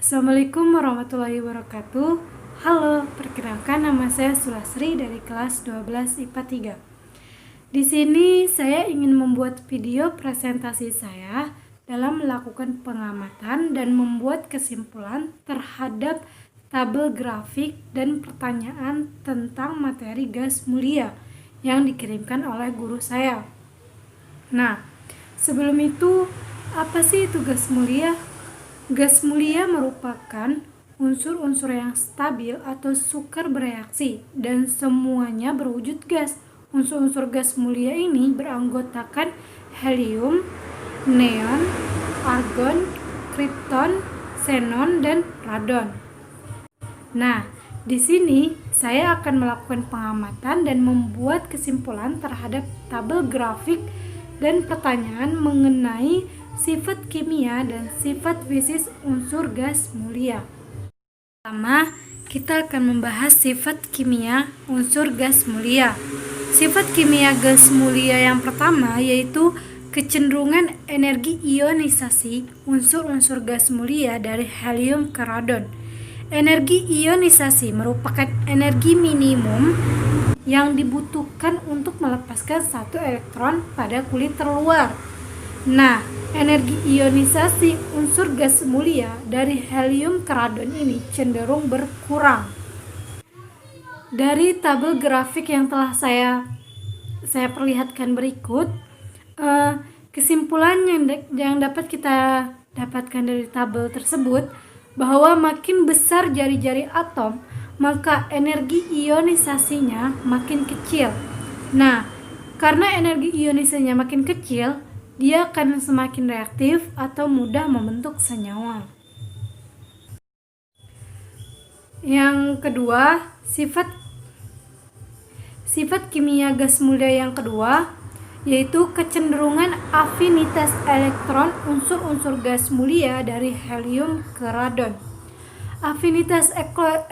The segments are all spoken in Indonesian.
Assalamualaikum warahmatullahi wabarakatuh. Halo, perkenalkan nama saya Sulasri dari kelas 12 IPA 3. Di sini saya ingin membuat video presentasi saya dalam melakukan pengamatan dan membuat kesimpulan terhadap tabel grafik dan pertanyaan tentang materi gas mulia yang dikirimkan oleh guru saya. Nah, sebelum itu, apa sih itu gas mulia? Gas mulia merupakan unsur-unsur yang stabil atau sukar bereaksi dan semuanya berwujud gas. Unsur-unsur gas mulia ini beranggotakan helium, neon, argon, kripton, xenon, dan radon. Nah, di sini saya akan melakukan pengamatan dan membuat kesimpulan terhadap tabel grafik dan pertanyaan mengenai sifat kimia dan sifat fisis unsur gas mulia. Pertama, kita akan membahas sifat kimia unsur gas mulia. Sifat kimia gas mulia yang pertama yaitu kecenderungan energi ionisasi unsur-unsur gas mulia dari helium ke radon. Energi ionisasi merupakan energi minimum yang dibutuhkan untuk melepaskan satu elektron pada kulit terluar. Nah, energi ionisasi unsur gas mulia dari helium ke radon ini cenderung berkurang. Dari tabel grafik yang telah saya perlihatkan berikut, kesimpulan yang dapat kita dapatkan dari tabel tersebut bahwa makin besar jari-jari atom, maka energi ionisasinya makin kecil. Nah, karena energi ionisasinya makin kecil, dia akan semakin reaktif atau mudah membentuk senyawa. Yang kedua, sifat kimia gas mulia yang kedua yaitu kecenderungan afinitas elektron unsur-unsur gas mulia dari helium ke radon. Afinitas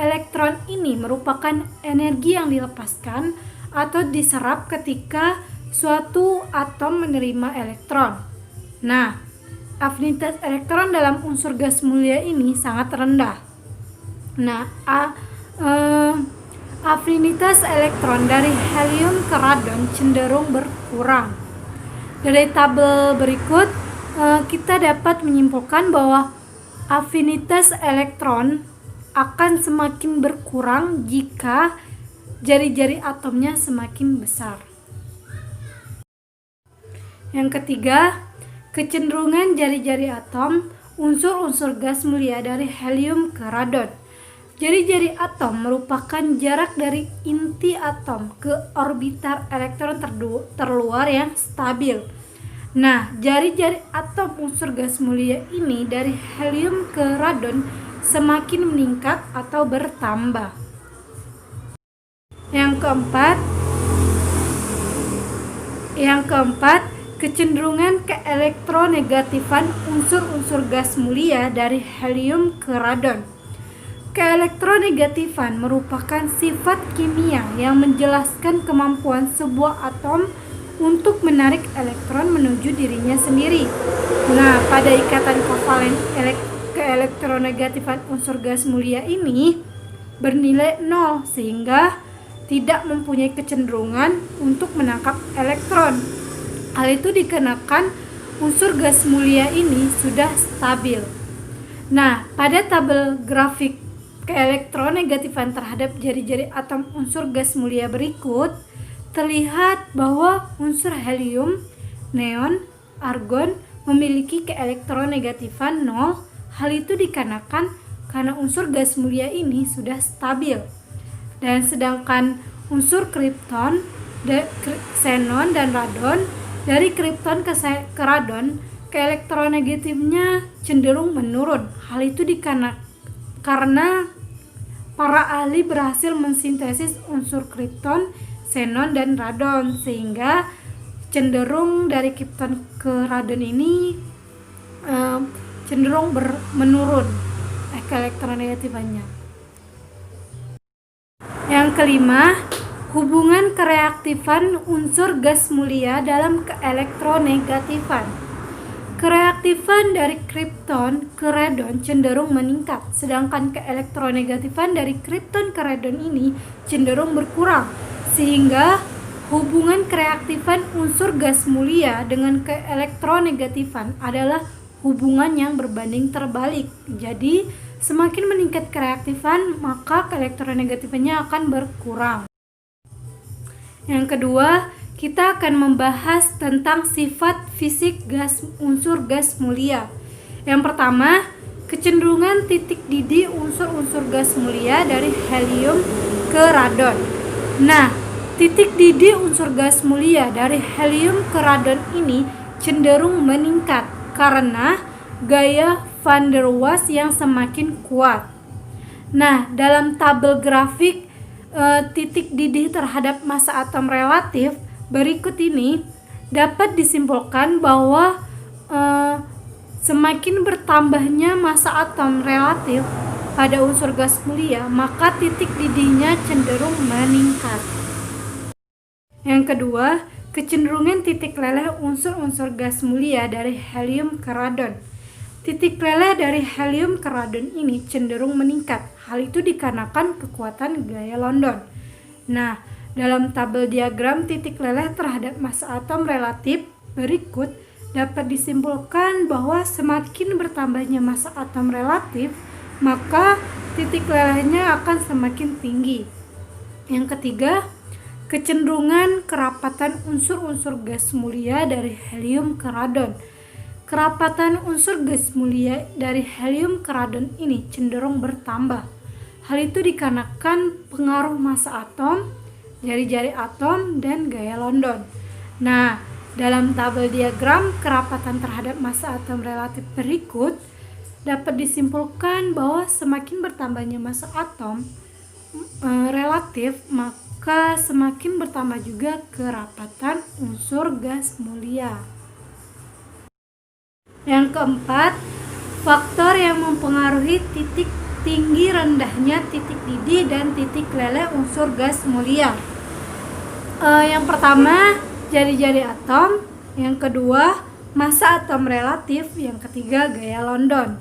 elektron ini merupakan energi yang dilepaskan atau diserap ketika suatu atom menerima elektron. Nah, afinitas elektron dalam unsur gas mulia ini sangat rendah. Nah, afinitas elektron dari helium ke radon cenderung berkurang. Dari tabel berikut, kita dapat menyimpulkan bahwa afinitas elektron akan semakin berkurang jika jari-jari atomnya semakin besar. Yang ketiga, kecenderungan jari-jari atom unsur-unsur gas mulia dari helium ke radon. Jari-jari atom merupakan jarak dari inti atom ke orbital elektron terluar yang stabil. Nah, jari-jari atom unsur gas mulia ini dari helium ke radon semakin meningkat atau bertambah. Yang keempat, kecenderungan keelektronegatifan unsur-unsur gas mulia dari helium ke radon. Keelektronegatifan merupakan sifat kimia yang menjelaskan kemampuan sebuah atom untuk menarik elektron menuju dirinya sendiri. Nah, pada ikatan kovalen keelektronegatifan unsur gas mulia ini bernilai 0 sehingga tidak mempunyai kecenderungan untuk menangkap elektron. Hal itu dikarenakan unsur gas mulia ini sudah stabil. Nah, pada tabel grafik keelektronegatifan terhadap jari-jari atom unsur gas mulia berikut, terlihat bahwa unsur helium, neon, argon memiliki keelektronegatifan 0. Hal itu dikarenakan karena unsur gas mulia ini sudah stabil. Dan sedangkan unsur kripton, xenon, dan radon, dari kripton ke radon, keelektronegatifnya cenderung menurun. Hal itu karena para ahli berhasil mensintesis unsur kripton, xenon, dan radon, sehingga cenderung dari kripton ke radon ini cenderung menurun keelektronegatifnya. Yang kelima, hubungan kereaktifan unsur gas mulia dalam keelektronegatifan. Kereaktifan dari kripton ke radon cenderung meningkat, sedangkan keelektronegatifan dari kripton ke radon ini cenderung berkurang, sehingga hubungan kereaktifan unsur gas mulia dengan keelektronegatifan adalah hubungan yang berbanding terbalik. Jadi, semakin meningkat kereaktifan, maka keelektronegatifannya akan berkurang. Yang kedua, kita akan membahas tentang sifat fisik unsur gas mulia. Yang pertama, kecenderungan titik didih unsur-unsur gas mulia dari helium ke radon. Nah, titik didih unsur gas mulia dari helium ke radon ini cenderung meningkat karena gaya van der Waals yang semakin kuat. Nah, dalam tabel grafik titik didih terhadap massa atom relatif berikut ini dapat disimpulkan bahwa semakin bertambahnya massa atom relatif pada unsur gas mulia, maka titik didihnya cenderung meningkat. Yang kedua, kecenderungan titik leleh unsur-unsur gas mulia dari helium ke radon. Titik leleh dari helium ke radon ini cenderung meningkat. Hal itu dikarenakan kekuatan gaya London. Nah, dalam tabel diagram titik leleh terhadap massa atom relatif berikut dapat disimpulkan bahwa semakin bertambahnya massa atom relatif, maka titik lelehnya akan semakin tinggi. Yang ketiga, kecenderungan kerapatan unsur-unsur gas mulia dari helium ke radon. Kerapatan unsur gas mulia dari helium ke radon ini cenderung bertambah. Hal itu dikarenakan pengaruh massa atom, jari-jari atom, dan gaya London. Nah, dalam tabel diagram kerapatan terhadap massa atom relatif berikut dapat disimpulkan bahwa semakin bertambahnya massa atom relatif, maka semakin bertambah juga kerapatan unsur gas mulia. Yang keempat, faktor yang mempengaruhi titik tinggi rendahnya titik didih dan titik leleh unsur gas mulia. Yang pertama, jari-jari atom. Yang kedua, massa atom relatif. Yang ketiga, gaya London.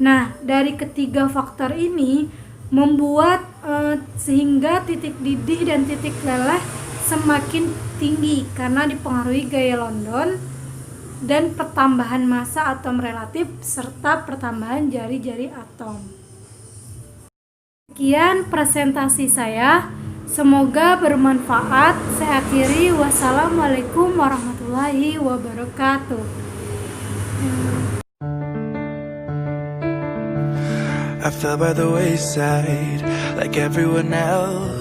Nah, dari ketiga faktor ini membuat sehingga titik didih dan titik leleh semakin tinggi karena dipengaruhi gaya London dan pertambahan massa atom relatif serta pertambahan jari-jari atom. Sekian presentasi saya, semoga bermanfaat. Saya akhiri, wassalamualaikum warahmatullahi wabarakatuh. I fell by the wayside like everyone else.